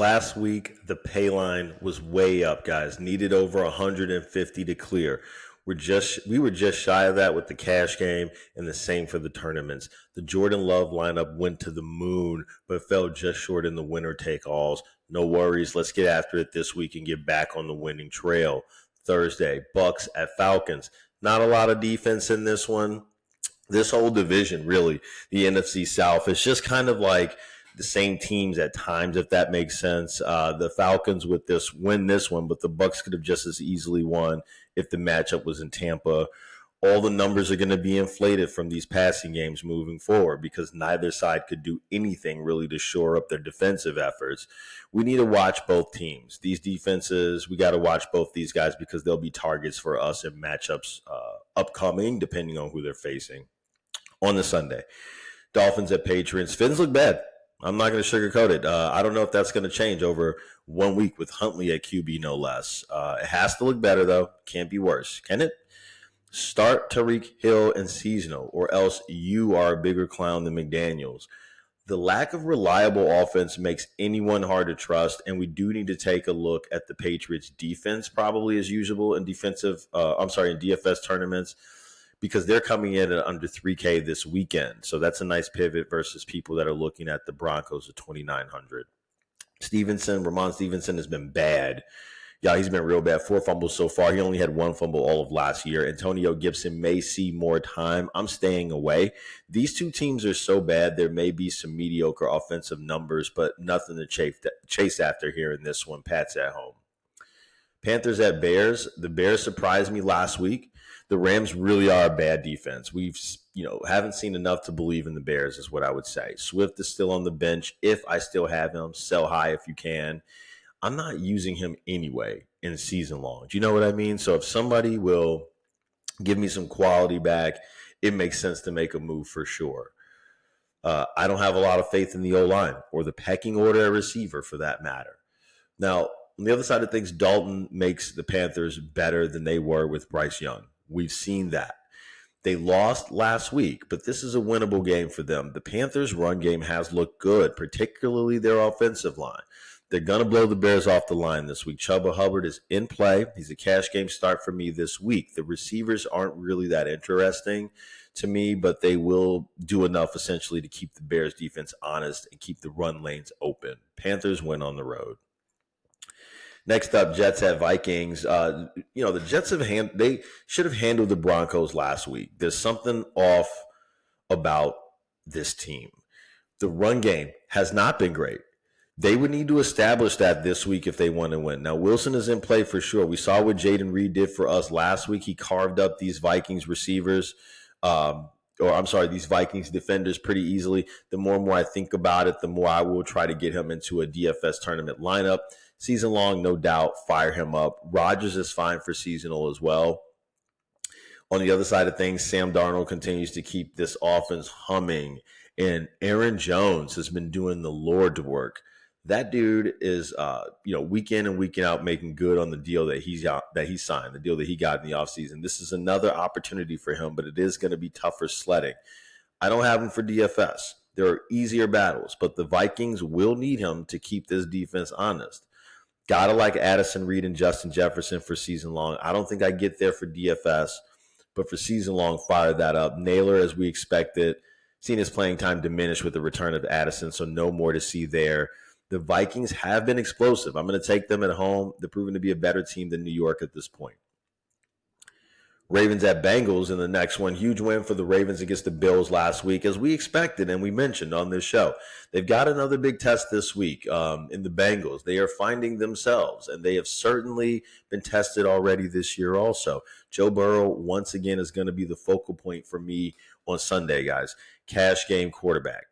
last week the pay line was way up, guys. Needed over 150 to clear. We were just shy of that with the cash game, and the same for the tournaments. The Jordan Love lineup went to the moon, but fell just short in the winner take alls. No worries. Let's get after it this week and get back on the winning trail. Thursday, Bucks at Falcons. Not a lot of defense in this one. This whole division, really, the NFC South, is just kind of like the same teams at times, if that makes sense. The Falcons win this one, but the Bucks could have just as easily won if the matchup was in Tampa. All the numbers are going to be inflated from these passing games moving forward because neither side could do anything really to shore up their defensive efforts. We need to watch both teams. These defenses, we got to watch both these guys because they'll be targets for us in matchups upcoming, depending on who they're facing. On the Sunday, Dolphins at Patriots. Fins look bad. I'm not going to sugarcoat it. I don't know if that's going to change over 1 week with Huntley at QB, no less. It has to look better, though. Can't be worse. Can it? Start Tyreek Hill and seasonal, or else you are a bigger clown than McDaniels. The lack of reliable offense makes anyone hard to trust, and we do need to take a look at the Patriots' defense, probably as usual in DFS tournaments, because they're coming in at under 3K this weekend. So that's a nice pivot versus people that are looking at the Broncos at 2,900. Ramon Stevenson has been bad. Yeah, he's been real bad. 4 fumbles so far. He only had 1 fumble all of last year. Antonio Gibson may see more time. I'm staying away. These two teams are so bad, there may be some mediocre offensive numbers, but nothing to chase after here in this one. Pats at home. Panthers at Bears. The Bears surprised me last week. The Rams really are a bad defense. We've, haven't seen enough to believe in the Bears is what I would say. Swift is still on the bench. If I still have him, sell high if you can. I'm not using him anyway in season long. Do you know what I mean? So if somebody will give me some quality back, it makes sense to make a move for sure. I don't have a lot of faith in the O-line or the pecking order at receiver for that matter. Now, on the other side of things, Dalton makes the Panthers better than they were with Bryce Young. We've seen that. They lost last week, but this is a winnable game for them. The Panthers' run game has looked good, particularly their offensive line. They're going to blow the Bears off the line this week. Chuba Hubbard is in play. He's a cash game start for me this week. The receivers aren't really that interesting to me, but they will do enough essentially to keep the Bears' defense honest and keep the run lanes open. Panthers win on the road. Next up, Jets at Vikings. The Jets they should have handled the Broncos last week. There's something off about this team. The run game has not been great. They would need to establish that this week if they want to win. Now, Wilson is in play for sure. We saw what Jayden Reed did for us last week. He carved up these Vikings receivers, these Vikings defenders pretty easily. The more and more I think about it, the more I will try to get him into a DFS tournament lineup. Season long, no doubt, fire him up. Rodgers is fine for seasonal as well. On the other side of things, Sam Darnold continues to keep this offense humming, and Aaron Jones has been doing the Lord's work. That dude is, week in and week out making good on the deal that he signed, the deal that he got in the offseason. This is another opportunity for him, but it is going to be tougher sledding. I don't have him for DFS. There are easier battles, but the Vikings will need him to keep this defense honest. Gotta like Addison Reed and Justin Jefferson for season long. I don't think I get there for DFS, but for season long, fire that up. Naylor, as we expected, seen his playing time diminish with the return of Addison, so no more to see there. The Vikings have been explosive. I'm going to take them at home. They're proving to be a better team than New York at this point. Ravens at Bengals in the next one. Huge win for the Ravens against the Bills last week, as we expected and we mentioned on this show. They've got another big test this week in the Bengals. They are finding themselves, and they have certainly been tested already this year also. Joe Burrow, once again, is going to be the focal point for me on Sunday, guys. Cash game quarterback.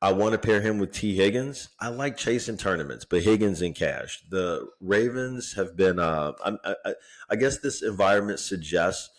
I want to pair him with T. Higgins. I like chasing tournaments, but Higgins in cash. The Ravens have been, I guess this environment suggests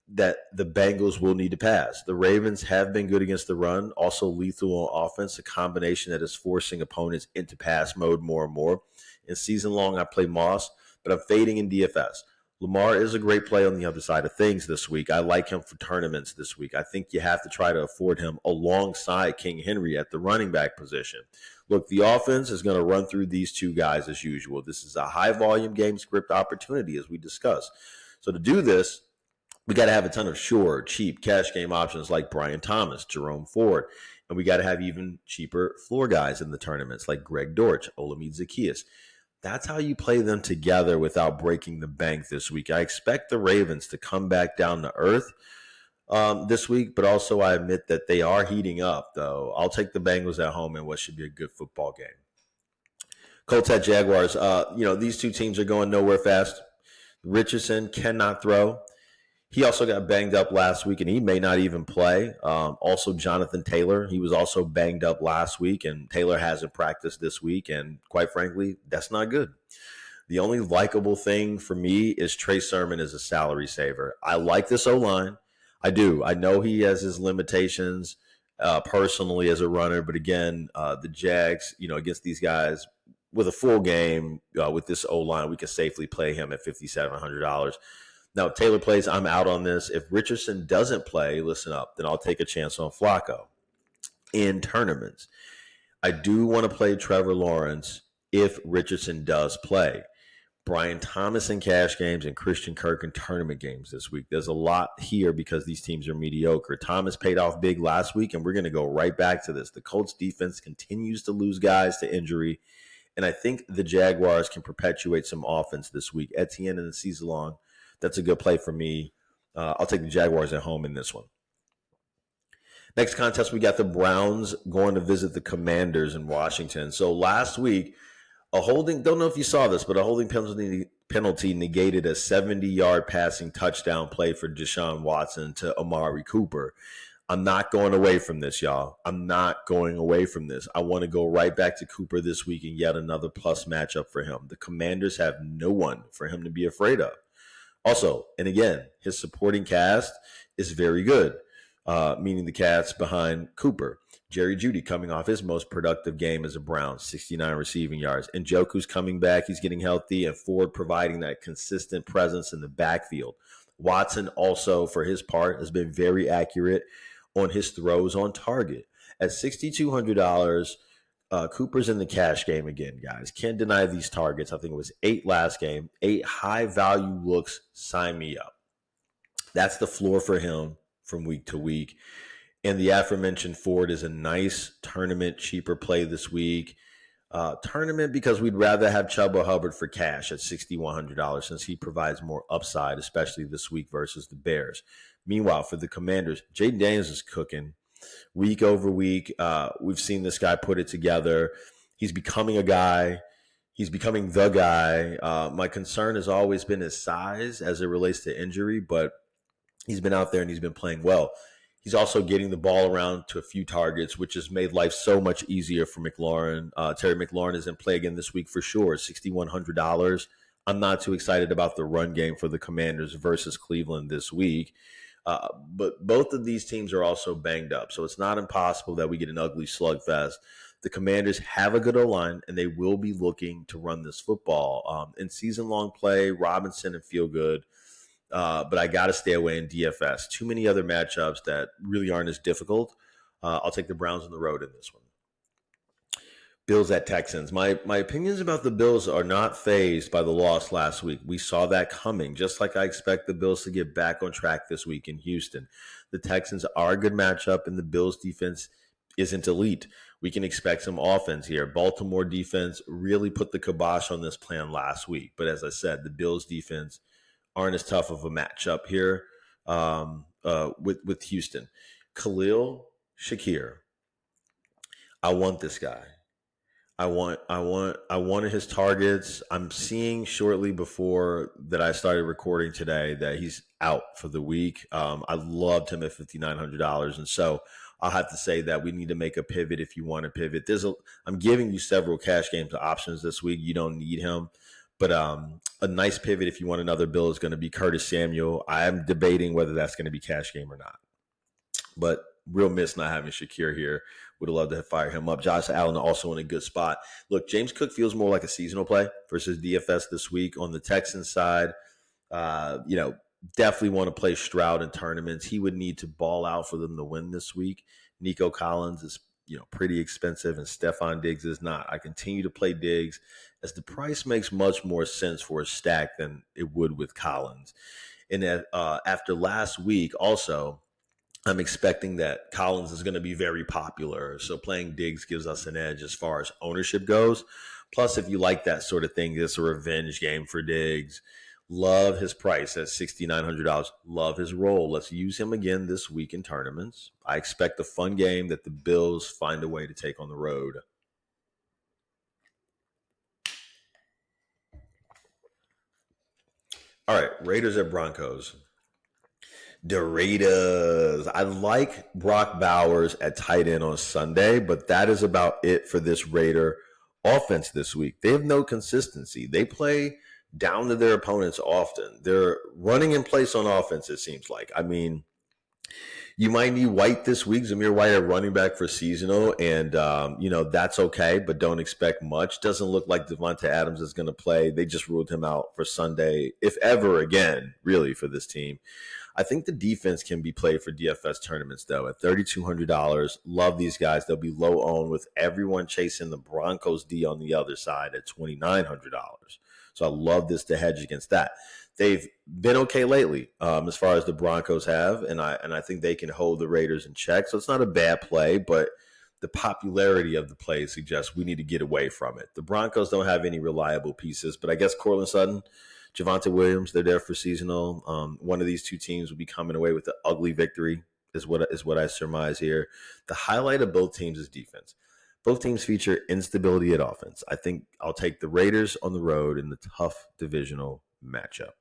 that the Bengals will need to pass. The Ravens have been good against the run, also lethal on offense, a combination that is forcing opponents into pass mode more and more. In season long, I play Moss, but I'm fading in DFS. Lamar is a great play on the other side of things this week. I like him for tournaments this week. I think you have to try to afford him alongside King Henry at the running back position. Look, the offense is going to run through these two guys as usual. This is a high-volume game script opportunity, as we discussed. So to do this, we got to have a ton of sure, cheap cash game options like Brian Thomas, Jerome Ford, and we got to have even cheaper floor guys in the tournaments like Greg Dortch, Olamide Zaccheaus. That's how you play them together without breaking the bank this week. I expect the Ravens to come back down to earth this week, but also I admit that they are heating up, though. I'll take the Bengals at home in what should be a good football game. Colts at Jaguars. These two teams are going nowhere fast. Richardson cannot throw. He also got banged up last week, and he may not even play. Also, Jonathan Taylor, he was also banged up last week, and Taylor hasn't practiced this week, and quite frankly, that's not good. The only likable thing for me is Trey Sermon as a salary saver. I like this O-line. I do. I know he has his limitations personally as a runner, but again, the Jags, against these guys, with a full game with this O-line, we can safely play him at $5,700. Now, if Taylor plays, I'm out on this. If Richardson doesn't play, listen up, then I'll take a chance on Flacco. In tournaments, I do want to play Trevor Lawrence if Richardson does play. Brian Thomas in cash games and Christian Kirk in tournament games this week. There's a lot here because these teams are mediocre. Thomas paid off big last week, and we're going to go right back to this. The Colts defense continues to lose guys to injury, and I think the Jaguars can perpetuate some offense this week. Etienne and Cesar Long. That's a good play for me. I'll take the Jaguars at home in this one. Next contest, we got the Browns going to visit the Commanders in Washington. So last week, don't know if you saw this, but a holding penalty negated a 70-yard passing touchdown play for Deshaun Watson to Amari Cooper. I'm not going away from this, y'all. I'm not going away from this. I want to go right back to Cooper this week and yet another plus matchup for him. The Commanders have no one for him to be afraid of. Also, and again, his supporting cast is very good, meaning the cast behind Cooper. Jerry Jeudy coming off his most productive game as a Brown, 69 receiving yards. And Njoku's coming back. He's getting healthy. And Ford providing that consistent presence in the backfield. Watson also, for his part, has been very accurate on his throws on target. At $6,200, Cooper's in the cash game again, guys. Can't deny these targets. I think it was 8 last game. 8 high-value looks. Sign me up. That's the floor for him from week to week. And the aforementioned Ford is a nice tournament, cheaper play this week. Tournament because we'd rather have Chuba Hubbard for cash at $6,100 since he provides more upside, especially this week versus the Bears. Meanwhile, for the Commanders, Jayden Daniels is cooking. Week over week, we've seen this guy put it together. He's becoming a guy. He's becoming the guy. My concern has always been his size as it relates to injury, but he's been out there and he's been playing well. He's also getting the ball around to a few targets, which has made life so much easier for McLaurin. Terry McLaurin is in play again this week for sure, $6,100. I'm not too excited about the run game for the Commanders versus Cleveland this week. But both of these teams are also banged up, so it's not impossible that we get an ugly slugfest. The Commanders have a good O-line, and they will be looking to run this football. In season-long play, Robinson and Feel-Good, but I got to stay away in DFS. Too many other matchups that really aren't as difficult. I'll take the Browns on the road in this one. Bills at Texans. My opinions about the Bills are not fazed by the loss last week. We saw that coming, just like I expect the Bills to get back on track this week in Houston. The Texans are a good matchup, and the Bills' defense isn't elite. We can expect some offense here. Baltimore defense really put the kibosh on this plan last week. But as I said, the Bills' defense aren't as tough of a matchup here with Houston. Khalil Shakir. I want this guy. I wanted his targets. I'm seeing shortly before that I started recording today that he's out for the week. I loved him at $5,900, and so I'll have to say that we need to make a pivot if you want to pivot. I'm giving you several cash games options this week. You don't need him, but a nice pivot if you want another Bill is going to be Curtis Samuel. I am debating whether that's going to be cash game or not, but real miss not having Shakir here. Would have loved to fire him up. Josh Allen also in a good spot. Look, James Cook feels more like a seasonal play versus DFS this week. On the Texans side, You know, definitely want to play Stroud in tournaments. He would need to ball out for them to win this week. Nico Collins is, pretty expensive, and Stephon Diggs is not. I continue to play Diggs as the price makes much more sense for a stack than it would with Collins. And after last week, also, I'm expecting that Collins is going to be very popular. So playing Diggs gives us an edge as far as ownership goes. Plus, if you like that sort of thing, it's a revenge game for Diggs. Love his price at $6,900. Love his role. Let's use him again this week in tournaments. I expect a fun game that the Bills find a way to take on the road. All right, Raiders at Broncos. The Raiders. I like Brock Bowers at tight end on Sunday, but that is about it for this Raider offense this week. They have no consistency. They play down to their opponents often. They're running in place on offense, it seems like. I mean, you might need White this week, Zamir White at running back for seasonal, and that's okay, but don't expect much. Doesn't look like Devonta Adams is going to play. They just ruled him out for Sunday, if ever again, really, for this team. I think the defense can be played for DFS tournaments, though, at $3,200. Love these guys. They'll be low owned with everyone chasing the Broncos D on the other side at $2,900. So I love this to hedge against that. They've been okay lately as far as the Broncos have, and I think they can hold the Raiders in check. So it's not a bad play, but the popularity of the play suggests we need to get away from it. The Broncos don't have any reliable pieces, but I guess Cortland Sutton, Javonte Williams, they're there for seasonal. One of these two teams will be coming away with the ugly victory, is what I surmise here. The highlight of both teams is defense. Both teams feature instability at offense. I think I'll take the Raiders on the road in the tough divisional matchup.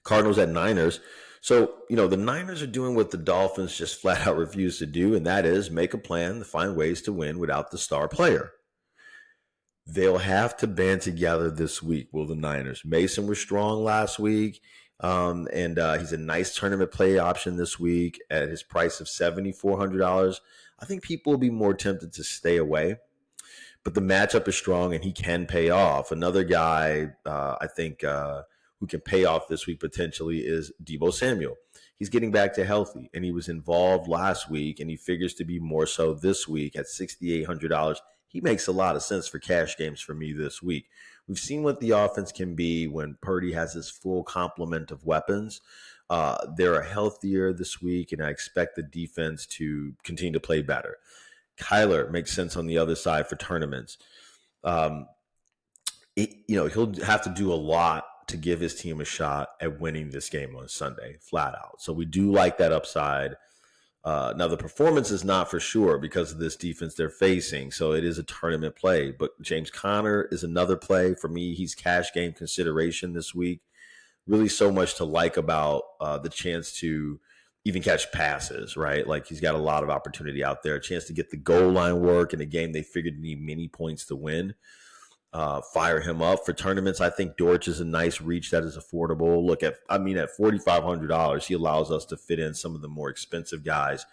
Cardinals at Niners. So, the Niners are doing what the Dolphins just flat out refuse to do, and that is make a plan to find ways to win without the star player. They'll have to band together this week, will the Niners? Mason was strong last week, and he's a nice tournament play option this week at his price of $7,400. I think people will be more tempted to stay away, but the matchup is strong, and he can pay off. Another guy, I think, who can pay off this week potentially is Deebo Samuel. He's getting back to healthy, and he was involved last week, and he figures to be more so this week at $6,800. He makes a lot of sense for cash games for me this week. We've seen what the offense can be when Purdy has his full complement of weapons. They're healthier this week, and I expect the defense to continue to play better. Kyler makes sense on the other side for tournaments. He'll have to do a lot to give his team a shot at winning this game on Sunday, flat out. So we do like that upside. Now, the performance is not for sure because of this defense they're facing, so it is a tournament play. But James Conner is another play. For me, he's cash game consideration this week. Really so much to like about the chance to even catch passes, right? Like he's got a lot of opportunity out there, a chance to get the goal line work in a game they figured need many points to win. Fire him up for tournaments. I think Dortch is a nice reach that is affordable. At $4,500, he allows us to fit in some of the more expensive guys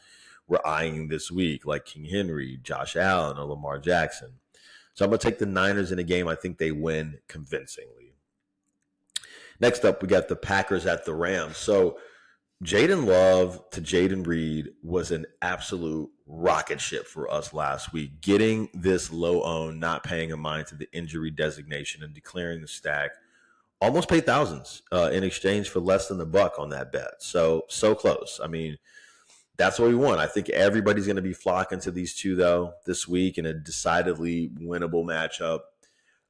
we're eyeing this week, like King Henry, Josh Allen, or Lamar Jackson. So I'm going to take the Niners in a game I think they win convincingly. Next up, we got the Packers at the Rams. So Jayden Love to Jayden Reed was an absolute rocket ship for us last week. Getting this low owned, not paying a mind to the injury designation and declaring the stack, almost paid thousands in exchange for less than $1 on that bet. So close. I mean, that's what we want. I think everybody's going to be flocking to these two, though, this week in a decidedly winnable matchup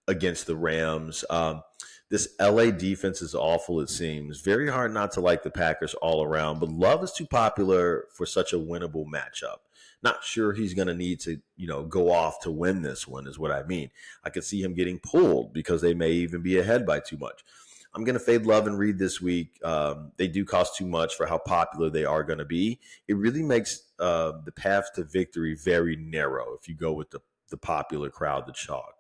against the Rams. This LA defense is awful, it seems. Very hard not to like the Packers all around, but Love is too popular for such a winnable matchup. Not sure he's going to need to, go off to win this one is what I mean. I could see him getting pulled because they may even be ahead by too much. I'm going to fade Love and Reed this week. They do cost too much for how popular they are going to be. It really makes the path to victory very narrow if you go with the popular crowd, the chalk.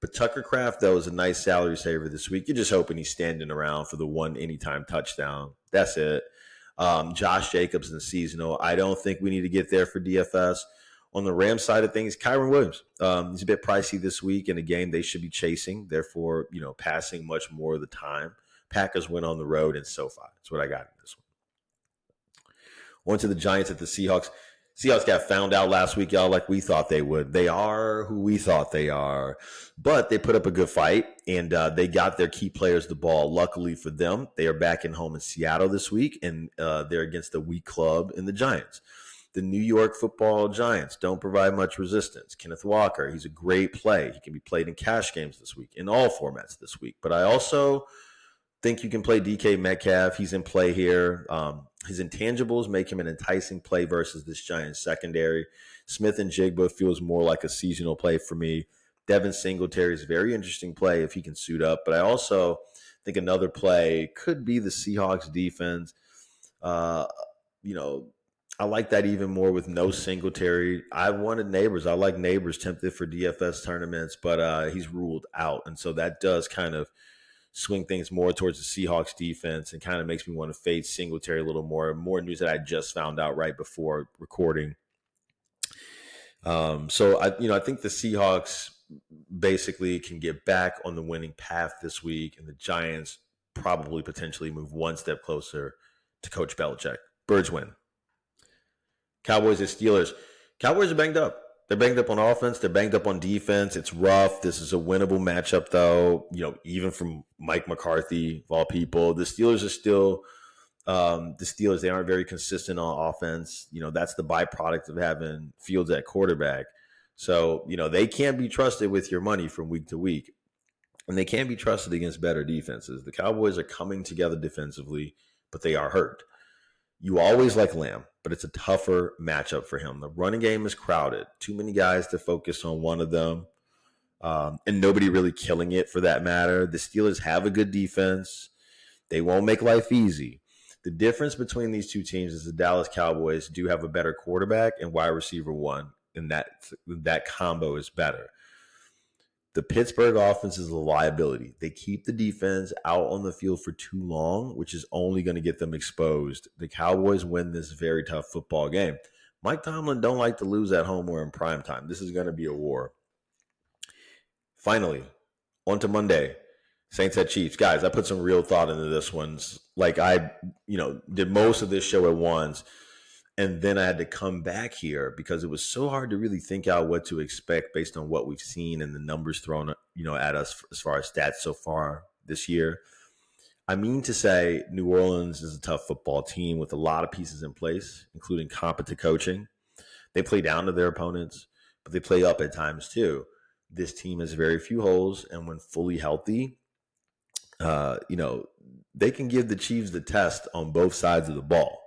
But Tucker Kraft, though, is a nice salary saver this week. You're just hoping he's standing around for the one anytime touchdown. That's it. Josh Jacobs in the seasonal. I don't think we need to get there for DFS. On the Rams side of things, Kyron Williams. He's a bit pricey this week in a game they should be chasing, therefore, passing much more of the time. Packers win on the road in SoFi. That's what I got in this one. On to the Giants at the Seahawks. Seahawks got found out last week, y'all, like we thought they would. They are who we thought they are. But they put up a good fight, and they got their key players the ball. Luckily for them, they are back in home in Seattle this week, and they're against the weak club in the Giants. The New York Football Giants don't provide much resistance. Kenneth Walker, he's a great play. He can be played in cash games this week, in all formats this week. But I also think you can play DK Metcalf. He's in play here. His intangibles make him an enticing play versus this Giants secondary. Smith and Jigba feels more like a seasonal play for me. Devin Singletary is a very interesting play if he can suit up. But I also think another play could be the Seahawks defense. I like that even more with no Singletary. I wanted Neighbors. I like Neighbors tempted for DFS tournaments, but he's ruled out. And so that does kind of swing things more towards the Seahawks defense and kind of makes me want to fade Singletary a little more. More news that I just found out right before recording. So I think the Seahawks basically can get back on the winning path this week, and the Giants probably potentially move one step closer to Coach Belichick. Birds win. Cowboys and Steelers. Cowboys are banged up. They're banged up on offense. They're banged up on defense. It's rough. This is a winnable matchup, though. Even from Mike McCarthy, of all people. The Steelers are still the Steelers. They aren't very consistent on offense. That's the byproduct of having Fields at quarterback. So, they can't be trusted with your money from week to week. And they can't be trusted against better defenses. The Cowboys are coming together defensively, but they are hurt. You always like Lamb, but it's a tougher matchup for him. The running game is crowded. Too many guys to focus on one of them, and nobody really killing it for that matter. The Steelers have a good defense. They won't make life easy. The difference between these two teams is the Dallas Cowboys do have a better quarterback and wide receiver one, and that combo is better. The Pittsburgh offense is a liability. They keep the defense out on the field for too long, which is only going to get them exposed. The Cowboys win this very tough football game. Mike Tomlin don't like to lose at home or in prime time. This is going to be a war. Finally, on to Monday. Saints at Chiefs. Guys, I put some real thought into this one. Like I, did most of this show at once. And then I had to come back here because it was so hard to really think out what to expect based on what we've seen and the numbers thrown, at us as far as stats so far this year. I mean to say New Orleans is a tough football team with a lot of pieces in place, including competent coaching. They play down to their opponents, but they play up at times too. This team has very few holes, and when fully healthy, they can give the Chiefs the test on both sides of the ball.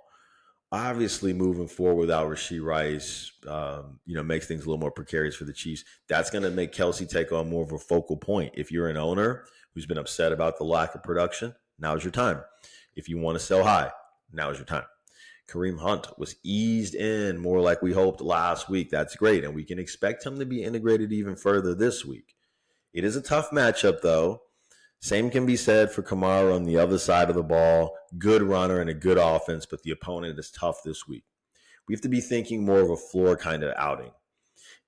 Obviously, moving forward without Rashee Rice, makes things a little more precarious for the Chiefs. That's going to make Kelsey take on more of a focal point. If you're an owner who's been upset about the lack of production, now's your time. If you want to sell high, now's your time. Kareem Hunt was eased in more like we hoped last week. That's great, and we can expect him to be integrated even further this week. It is a tough matchup, though. Same can be said for Kamara on the other side of the ball. Good runner and a good offense, but the opponent is tough this week. We have to be thinking more of a floor kind of outing.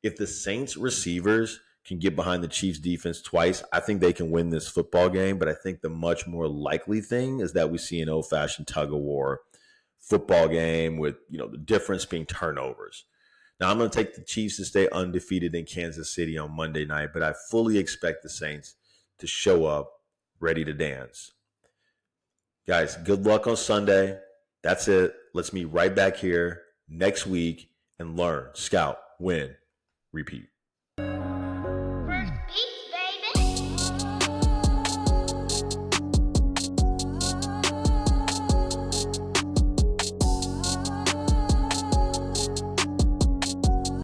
If the Saints receivers can get behind the Chiefs defense twice, I think they can win this football game, but I think the much more likely thing is that we see an old-fashioned tug-of-war football game with, the difference being turnovers. Now, I'm going to take the Chiefs to stay undefeated in Kansas City on Monday night, but I fully expect the Saints to show up ready to dance. Guys, good luck on Sunday. That's it. Let's meet right back here next week and learn, scout, win, repeat.